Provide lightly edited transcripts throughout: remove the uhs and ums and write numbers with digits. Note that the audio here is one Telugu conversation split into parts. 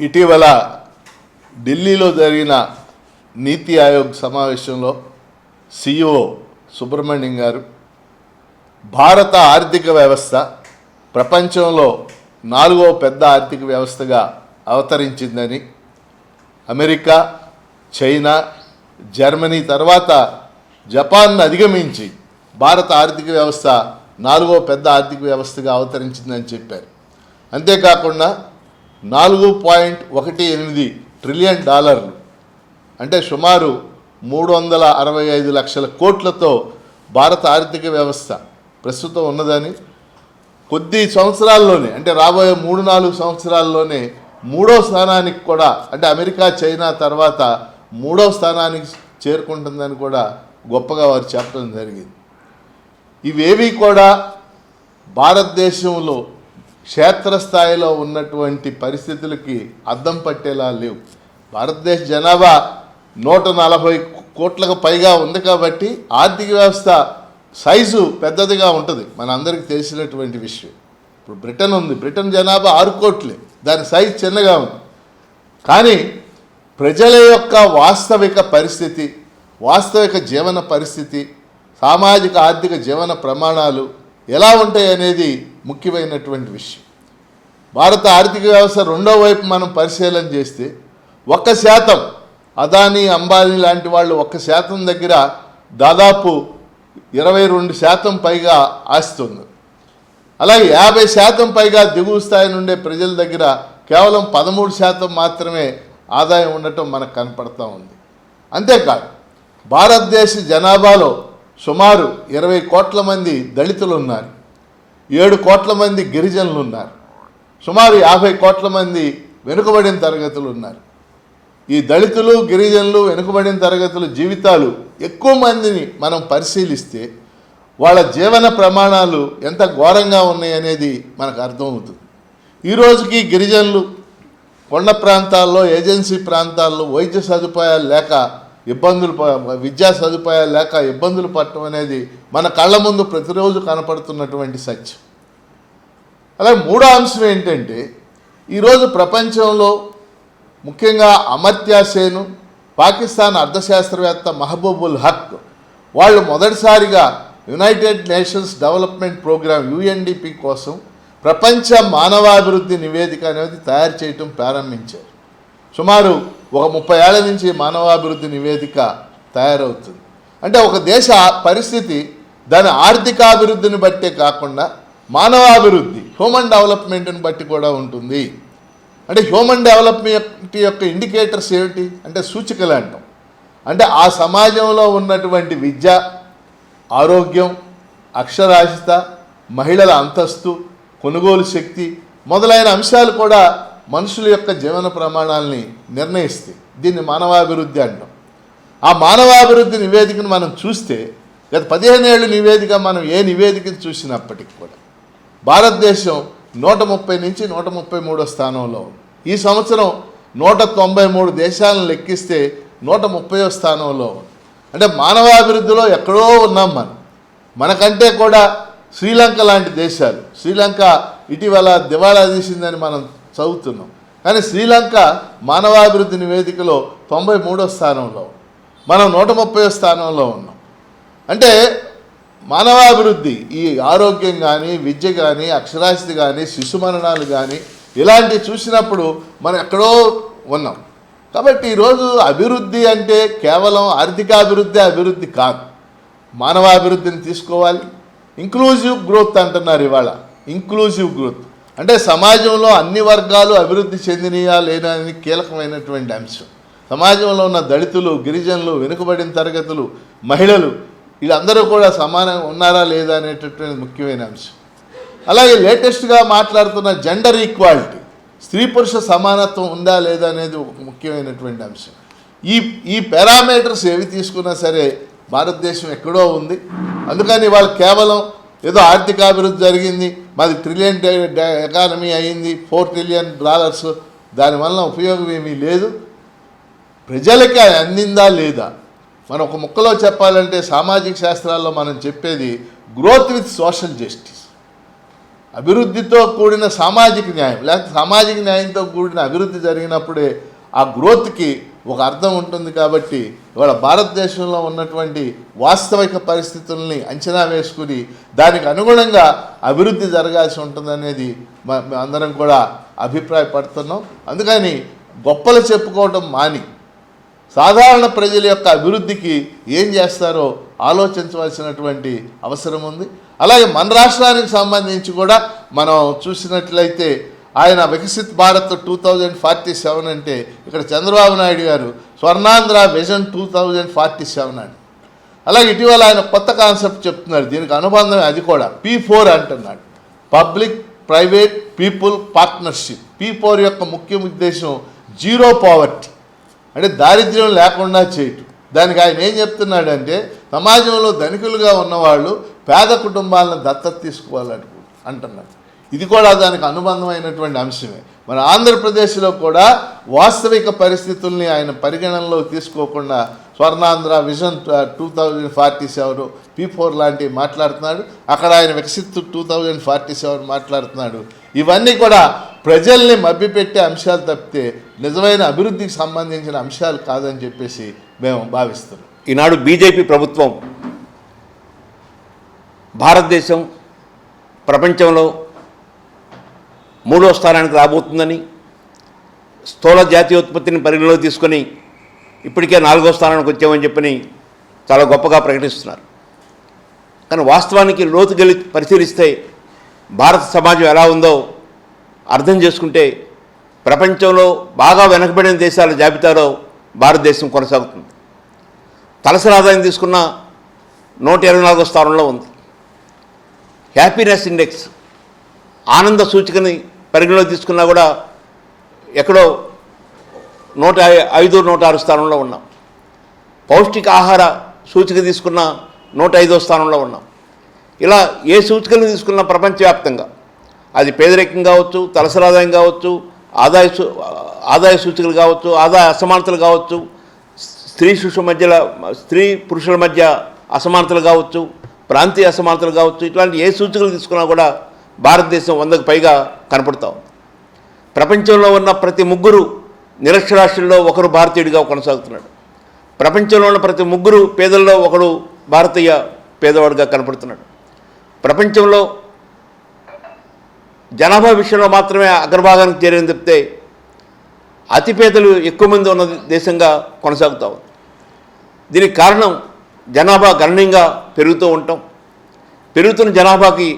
ఇటీవల ఢిల్లీలో జరిగిన నీతి ఆయోగ్ సమావేశంలో CEO సుబ్రహ్మణ్యం గారు భారత ఆర్థిక వ్యవస్థ ప్రపంచంలో 4వ పెద్ద ఆర్థిక వ్యవస్థగా అవతరించిందని, అమెరికా, చైనా, జర్మనీ తర్వాత జపాన్ను అధిగమించి భారత ఆర్థిక వ్యవస్థ 4వ పెద్ద ఆర్థిక వ్యవస్థగా అవతరించిందని చెప్పారు. అంతేకాకుండా $4.18 ట్రిలియన్ అంటే సుమారు 365 లక్షల కోట్లతో భారత ఆర్థిక వ్యవస్థ ప్రస్తుతం ఉన్నదని, కొద్ది సంవత్సరాల్లోనే అంటే రాబోయే 3-4 సంవత్సరాల్లోనే 3వ స్థానానికి కూడా అంటే అమెరికా, చైనా తర్వాత 3వ స్థానానికి చేరుకుంటుందని కూడా గొప్పగా వారు చెప్పడం జరిగింది. ఇవేవి కూడా భారతదేశంలో క్షేత్రస్థాయిలో ఉన్నటువంటి పరిస్థితులకి అద్దం పట్టేలా లేవు. భారతదేశ జనాభా 140 కోట్లకు పైగా ఉంది కాబట్టి ఆర్థిక వ్యవస్థ సైజు పెద్దదిగా ఉంటుంది, మన అందరికీ తెలిసినటువంటి విషయం. ఇప్పుడు బ్రిటన్ ఉంది, బ్రిటన్ జనాభా 6 కోట్లే, దాని సైజు చిన్నగా ఉంది. కానీ ప్రజల యొక్క వాస్తవిక పరిస్థితి, వాస్తవిక జీవన పరిస్థితి, సామాజిక ఆర్థిక జీవన ప్రమాణాలు ఎలా ఉంటాయి అనేది ముఖ్యమైనటువంటి విషయం. భారత ఆర్థిక వ్యవస్థ రెండో వైపు మనం పరిశీలన చేస్తే 1% అదానీ, అంబానీ లాంటి వాళ్ళు 1% దగ్గర దాదాపు 22% పైగా ఆస్తుంది. అలాగే 50% పైగా దిగువ స్థాయి నుండే ప్రజల దగ్గర కేవలం 13% మాత్రమే ఆదాయం ఉండటం మనకు కనపడతా ఉంది. అంతేకాదు భారతదేశ జనాభాలో సుమారు 20 కోట్ల మంది దళితులు ఉన్నారు, 7 కోట్ల మంది గిరిజనులు ఉన్నారు, సుమారు 50 కోట్ల మంది వెనుకబడిన తరగతులు ఉన్నారు. ఈ దళితులు, గిరిజనులు, వెనుకబడిన తరగతుల జీవితాలు ఎక్కువ మందిని మనం పరిశీలిస్తే వాళ్ళ జీవన ప్రమాణాలు ఎంత ఘోరంగా ఉన్నాయనేది మనకు అర్థమవుతుంది. ఈరోజుకి గిరిజనులు కొండ ప్రాంతాల్లో, ఏజెన్సీ ప్రాంతాల్లో వైద్య సదుపాయాలు లేక విద్యా సదుపాయాలు లేక ఇబ్బందులు పడటం అనేది మన కళ్ళ ముందు ప్రతిరోజు కనపడుతున్నటువంటి సత్యం. అలాగే మూడో అంశం ఏంటంటే, ఈరోజు ప్రపంచంలో ముఖ్యంగా అమర్త్య సేన్, పాకిస్తాన్ అర్థశాస్త్రవేత్త మహబూబుల్ హక్ వాళ్ళు మొదటిసారిగా United Nations Development Programme UNDP కోసం ప్రపంచ మానవాభివృద్ధి నివేదిక అనేది తయారు చేయటం ప్రారంభించారు. సుమారు ఒక 30 ఏళ్ల నుంచి మానవాభివృద్ధి నివేదిక తయారవుతుంది. అంటే ఒక దేశ పరిస్థితి దాని ఆర్థికాభివృద్ధిని బట్టే కాకుండా మానవాభివృద్ధి, హ్యూమన్ డెవలప్మెంట్ని బట్టి కూడా ఉంటుంది. అంటే హ్యూమన్ డెవలప్మెంట్ యొక్క ఇండికేటర్స్ ఏమిటి అంటే సూచికలు అంటాం. అంటే ఆ సమాజంలో ఉన్నటువంటి విద్య, ఆరోగ్యం, అక్షరాస్యత, మహిళల అంతస్తు, కొనుగోలు శక్తి మొదలైన అంశాలు కూడా మనుషుల యొక్క జీవన ప్రమాణాలని నిర్ణయిస్తాయి. దీన్ని మానవాభివృద్ధి అంటాం. ఆ మానవాభివృద్ధి నివేదికను మనం చూస్తే గత 15 ఏళ్ళ నివేదిక మనం ఏ నివేదికను చూసినప్పటికీ కూడా భారతదేశం 130 నుంచి 133వ స్థానంలో ఉంది. ఈ సంవత్సరం 193 దేశాలను లెక్కిస్తే 130వ స్థానంలో ఉంది. అంటే మానవాభివృద్ధిలో ఎక్కడో ఉన్నాం మనకంటే కూడా శ్రీలంక లాంటి దేశాలు, శ్రీలంక ఇటీవల దివాళా తీసిందని మనం చదువుతున్నాం. కానీ శ్రీలంక మానవాభివృద్ధి నివేదికలో 93వ స్థానంలో, మనం 130వ స్థానంలో ఉన్నాం. అంటే మానవాభివృద్ధి, ఈ ఆరోగ్యం కానీ, విద్య కానీ, అక్షరాస్యత కానీ, శిశు మరణాలు కానీ ఇలాంటివి చూసినప్పుడు మనం ఎక్కడో ఉన్నాం. కాబట్టి ఈరోజు అభివృద్ధి అంటే కేవలం అభివృద్ధి కాదు, మానవాభివృద్ధిని తీసుకోవాలి. ఇంక్లూజివ్ గ్రోత్ అంటున్నారు ఇవాళ. ఇంక్లూజివ్ గ్రోత్ అంటే సమాజంలో అన్ని వర్గాలు అభివృద్ధి చెందినయా లేనా అని కీలకమైనటువంటి అంశం. సమాజంలో ఉన్న దళితులు, గిరిజనులు, వెనుకబడిన తరగతులు, మహిళలు వీళ్ళందరూ కూడా సమానంగా ఉన్నారా లేదా అనేటటువంటి ముఖ్యమైన అంశం. అలాగే లేటెస్ట్గా మాట్లాడుతున్న జెండర్ ఈక్వాలిటీ, స్త్రీ పురుష సమానత్వం ఉందా లేదా అనేది ఒక ముఖ్యమైనటువంటి అంశం. ఈ పారామీటర్స్ ఏవి తీసుకున్నా సరే భారతదేశం ఎక్కడో ఉంది. అందుకని వాళ్ళు కేవలం ఏదో ఆర్థికాభివృద్ధి జరిగింది, మాది ట్రిలియన్ ఎకానమీ అయింది, $4 ట్రిలియన్, దానివల్ల ఉపయోగం ఏమీ లేదు. ప్రజలకి అందిందా లేదా? మనం ఒక ముక్కలో చెప్పాలంటే సామాజిక శాస్త్రాల్లో మనం చెప్పేది గ్రోత్ విత్ సోషల్ జస్టిస్. అభివృద్ధితో కూడిన సామాజిక న్యాయం, లేకపోతే సామాజిక న్యాయంతో కూడిన అభివృద్ధి జరిగినప్పుడే ఆ గ్రోత్కి ఒక అర్థం ఉంటుంది. కాబట్టి ఇవాళ భారతదేశంలో ఉన్నటువంటి వాస్తవిక పరిస్థితుల్ని అంచనా వేసుకుని దానికి అనుగుణంగా అభివృద్ధి జరగాల్సి ఉంటుందనేది అందరం కూడా అభిప్రాయపడుతున్నాం. అందుకని గొప్పలు చెప్పుకోవడం మాని సాధారణ ప్రజల యొక్క అభివృద్ధికి ఏం చేస్తారో ఆలోచించవలసినటువంటి అవసరం ఉంది. అలాగే మన రాష్ట్రానికి సంబంధించి కూడా మనం చూసినట్లయితే ఆయన వికసిత్ భారత్ 2047 అంటే ఇక్కడ చంద్రబాబు నాయుడు గారు స్వర్ణాంధ్ర విజన్ 2047 అని. అలాగే ఇటీవల ఆయన కొత్త కాన్సెప్ట్ చెప్తున్నాడు, దీనికి అనుబంధమే అది కూడా P4 అంటున్నాడు, public private people partnership. P4 యొక్క ముఖ్య ఉద్దేశం జీరో పావర్టీ, అంటే దారిద్ర్యం లేకుండా చేయటం. దానికి ఆయన ఏం చెప్తున్నాడంటే సమాజంలో ధనికులుగా ఉన్నవాళ్ళు పేద కుటుంబాలను దత్తత అంటున్నాడు. ఇది కూడా దానికి అనుబంధమైనటువంటి అంశమే. మన ఆంధ్రప్రదేశ్లో కూడా వాస్తవిక పరిస్థితుల్ని ఆయన పరిగణనలో తీసుకోకుండా స్వర్ణాంధ్ర విజన్ 2047 P4 లాంటివి మాట్లాడుతున్నాడు. అక్కడ ఆయన వికసిత్ 2047 మాట్లాడుతున్నాడు. ఇవన్నీ కూడా ప్రజల్ని మభ్యపెట్టే అంశాలు తప్పితే నిజమైన అభివృద్ధికి సంబంధించిన అంశాలు కాదని చెప్పేసి మేము భావిస్తున్నాం. ఈనాడు బీజేపీ ప్రభుత్వం భారతదేశం ప్రపంచంలో 3వ స్థానానికి రాబోతుందని, స్థూల జాతీయోత్పత్తిని పరిగణలోకి తీసుకొని ఇప్పటికే 4వ స్థానానికి వచ్చామని చెప్పని చాలా గొప్పగా ప్రకటిస్తున్నారు. కానీ వాస్తవానికి లోతుకెళ్ళి పరిశీలిస్తే భారత సమాజం ఎలా ఉందో అర్థం చేసుకుంటే ప్రపంచంలో బాగా వెనకబడిన దేశాల జాబితాలో భారతదేశం కొనసాగుతుంది. తలసరి ఆదాయం తీసుకున్న 124వ స్థానంలో ఉంది. హ్యాపీనెస్ ఇండెక్స్ ఆనంద సూచికని పరిగణలోకి తీసుకున్నా కూడా ఎక్కడో 105, 106 స్థానంలో ఉన్నాం. పౌష్టిక ఆహార సూచిక తీసుకున్న 105వ స్థానంలో ఉన్నాం. ఇలా ఏ సూచికలు తీసుకున్నా ప్రపంచవ్యాప్తంగా అది పేదరికం కావచ్చు, తలసరి ఆదాయం కావచ్చు, ఆదాయ సూచికలు కావచ్చు, ఆదాయ అసమానతలు కావచ్చు, స్త్రీ పురుషుల మధ్య అసమానతలు కావచ్చు, ప్రాంతీయ అసమానతలు కావచ్చు, ఇట్లాంటి ఏ సూచికలు తీసుకున్నా కూడా భారతదేశం 100కు పైగా కనపడతా ఉంది. ప్రపంచంలో ఉన్న ప్రతి ముగ్గురు నిరక్షరాస్యుల్లో ఒకరు భారతీయుడిగా కొనసాగుతున్నాడు. ప్రపంచంలో ఉన్న ప్రతి ముగ్గురు పేదల్లో ఒకడు భారతీయ పేదవాడిగా కనపడుతున్నాడు. ప్రపంచంలో జనాభా విషయంలో మాత్రమే అగ్రభాగానికి చేరేని చెప్తే అతిపేదలు ఎక్కువ మంది ఉన్న దేశంగా కొనసాగుతూ ఉంది. దీనికి కారణం జనాభా గణనీయంగా పెరుగుతూ ఉంటాం. పెరుగుతున్న జనాభాకి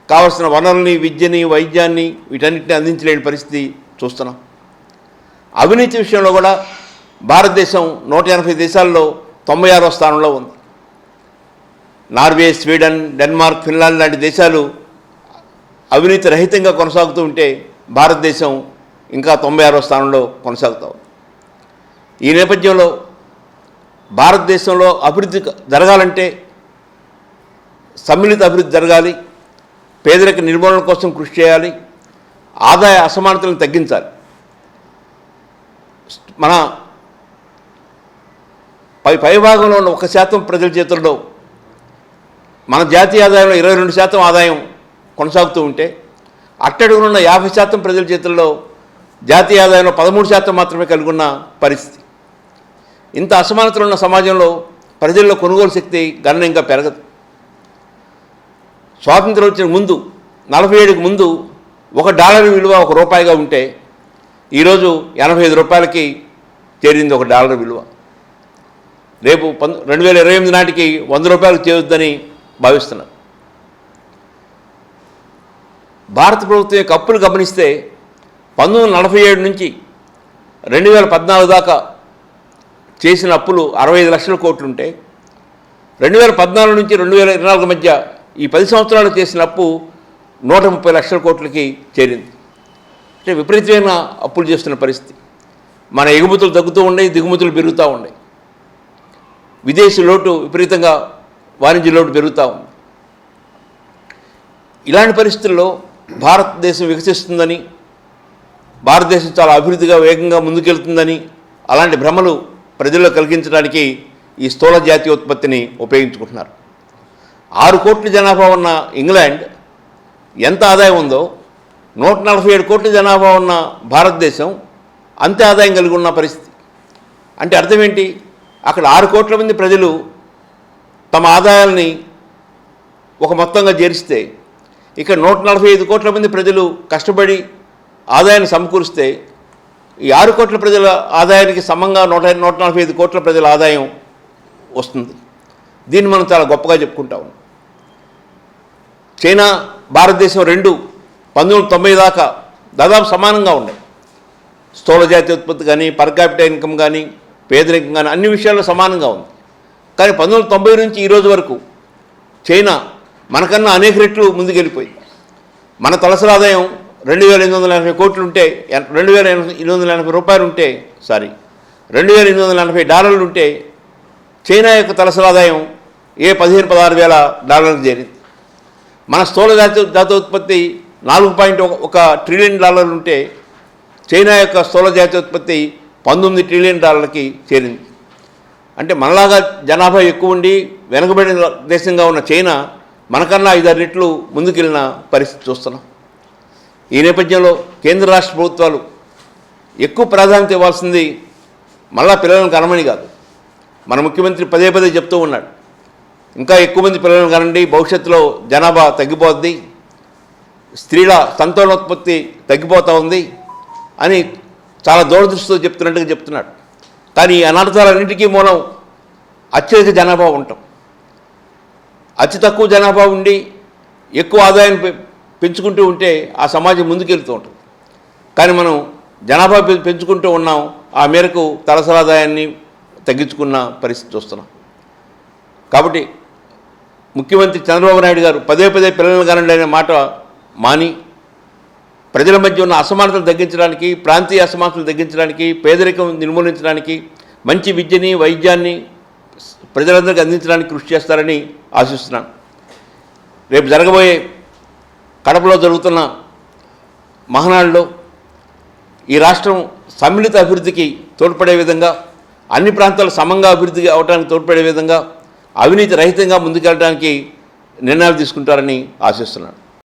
కావలసిన వనరుల్ని, విద్యని, వైద్యాన్ని వీటన్నిటిని అందించలేని పరిస్థితి చూస్తున్నాం. అవినీతి విషయంలో కూడా భారతదేశం 180 దేశాల్లో 96వ స్థానంలో ఉంది. నార్వే, స్వీడన్, డెన్మార్క్, ఫిన్లాండ్ లాంటి దేశాలు అవినీతి రహితంగా కొనసాగుతూ ఉంటే భారతదేశం ఇంకా 96వ స్థానంలో కొనసాగుతూ ఉంది. ఈ నేపథ్యంలో భారతదేశంలో అభివృద్ధి జరగాలంటే సమ్మిళిత అభివృద్ధి జరగాలి, పేదరిక నిర్మూలన కోసం కృషి చేయాలి, ఆదాయ అసమానతలను తగ్గించాలి. మన పైభాగంలో ఉన్న 1% ప్రజల చేతుల్లో మన జాతీయ ఆదాయంలో 22% ఆదాయం కొనసాగుతూ ఉంటే అట్టడుగునున్న 50% ప్రజల చేతుల్లో జాతీయ ఆదాయంలో 13% మాత్రమే కలిగి ఉన్న పరిస్థితి. ఇంత అసమానతలు ఉన్న సమాజంలో ప్రజల్లో కొనుగోలు శక్తి గణనీయంగా పెరగదు. స్వాతంత్రం వచ్చిన ముందు 47కి ముందు $1 విలువ ₹1గా ఉంటే ఈరోజు 85 రూపాయలకి చేరింది $1 విలువ. రేపు 2028 నాటికి ₹100 చేరుద్దని భావిస్తున్నారు. భారత ప్రభుత్వం యొక్క అప్పులు గమనిస్తే 1947 నుంచి 2014 దాకా చేసిన అప్పులు 65 లక్షల కోట్లు ఉంటే 2014 నుంచి 2024 మధ్య ఈ 10 సంవత్సరాలు చేసిన అప్పు 130 లక్షల కోట్లకి చేరింది. అంటే విపరీతమైన అప్పులు చేస్తున్న పరిస్థితి. మన ఎగుమతులు తగ్గుతూ ఉన్నాయి, దిగుమతులు పెరుగుతూ ఉన్నాయి. విదేశీ లోటు విపరీతంగా, వాణిజ్య లోటు పెరుగుతూ ఉంది. ఇలాంటి పరిస్థితుల్లో భారతదేశం వికసిస్తుందని, భారతదేశం చాలా అభివృద్ధిగా వేగంగా ముందుకెళ్తుందని అలాంటి భ్రమలు ప్రజల్లో కలిగించడానికి ఈ స్థూల జాతీయోత్పత్తిని ఉపయోగించుకుంటున్నారు. 6 కోట్ల జనాభా ఉన్న ఇంగ్లాండ్ ఎంత ఆదాయం ఉందో 147 కోట్ల జనాభా ఉన్న భారతదేశం అంతే ఆదాయం కలిగి ఉన్న పరిస్థితి. అంటే అర్థం ఏంటి? అక్కడ 6 కోట్ల మంది ప్రజలు తమ ఆదాయాల్ని ఒక మొత్తంగా చేరిస్తే, ఇక్కడ 145 కోట్ల మంది ప్రజలు కష్టపడి ఆదాయాన్ని సమకూరిస్తే ఈ 6 కోట్ల ప్రజల ఆదాయానికి సమంగా 145 కోట్ల ప్రజల ఆదాయం వస్తుంది. దీన్ని మనం చాలా గొప్పగా చెప్పుకుంటా ఉన్నాం. చైనా భారతదేశం రెండు 1990 దాకా దాదాపు సమానంగా ఉన్నాయి. స్థూల జాతీయ ఉత్పత్తి కానీ, పర్ క్యాపిటల్ ఇన్కమ్ కానీ, పేదరికం కానీ అన్ని విషయాల్లో సమానంగా ఉంది. కానీ 1990 నుంచి ఈ రోజు వరకు చైనా మనకన్నా అనేక రెట్లు ముందుకెళ్ళిపోయింది. మన తలసరి ఆదాయం 2,880 కోట్లు ఉంటే, 2,880 రూపాయలు ఉంటే, $2,880 ఉంటే చైనా యొక్క తలసరి ఆదాయం 15-16 వేల డాలర్లకు చేరింది. మన స్థూల జాతీయ ఉత్పత్తి $4.1 ట్రిలియన్ ఉంటే చైనా యొక్క స్థూల జాతీయ ఉత్పత్తి $19 ట్రిలియన్ చేరింది. అంటే మనలాగా జనాభా ఎక్కువ ఉండి వెనుకబడిన దేశంగా ఉన్న చైనా మనకన్నా 5-6 రెట్లు ముందుకెళ్ళిన పరిస్థితి చూస్తున్నాం. ఈ నేపథ్యంలో కేంద్ర రాష్ట్ర ప్రభుత్వాలు ఎక్కువ ప్రాధాన్యత ఇవ్వాల్సింది మళ్ళా పిల్లలను కనమని కాదు. మన ముఖ్యమంత్రి పదే పదే చెప్తూ ఉన్నాడు, ఇంకా ఎక్కువ మంది పిల్లలను కనండి, భవిష్యత్తులో జనాభా తగ్గిపోద్ది, స్త్రీల సంతానోత్పత్తి తగ్గిపోతూ ఉంది అని చాలా దూరదృష్టితో చెప్తున్నాడు. కానీ ఈ అనర్థాలన్నింటికీ మూలం అత్యధిక జనాభా ఉండటం. అతి తక్కువ జనాభా ఉండి ఎక్కువ ఆదాయాన్ని పెంచుకుంటూ ఉంటే ఆ సమాజం ముందుకెళ్తూ ఉంటుంది. కానీ మనం జనాభా పెంచుకుంటూ ఉన్నాం, ఆ మేరకు తలసరి ఆదాయాన్ని తగ్గించుకున్న పరిస్థితి చూస్తున్నాం. కాబట్టి ముఖ్యమంత్రి చంద్రబాబు నాయుడు గారు పదే పదే పిల్లలను కనండి అనే మాట మాని ప్రజల మధ్య ఉన్న అసమానతలు తగ్గించడానికి, ప్రాంతీయ అసమానతలు తగ్గించడానికి, పేదరికం నిర్మూలించడానికి, మంచి విద్యని వైద్యాన్ని ప్రజలందరికీ అందించడానికి కృషి చేస్తారని ఆశిస్తున్నాను. రేపు జరగబోయే కడపలో జరుగుతున్న మహానాడులో ఈ రాష్ట్రం సమ్మిళిత అభివృద్ధికి తోడ్పడే విధంగా, అన్ని ప్రాంతాలు సమంగా అభివృద్ధి అవడానికి తోడ్పడే విధంగా, అవినీతి రహితంగా ముందుకెళ్ళడానికి నిర్ణయాలు తీసుకుంటారని ఆశిస్తున్నాను.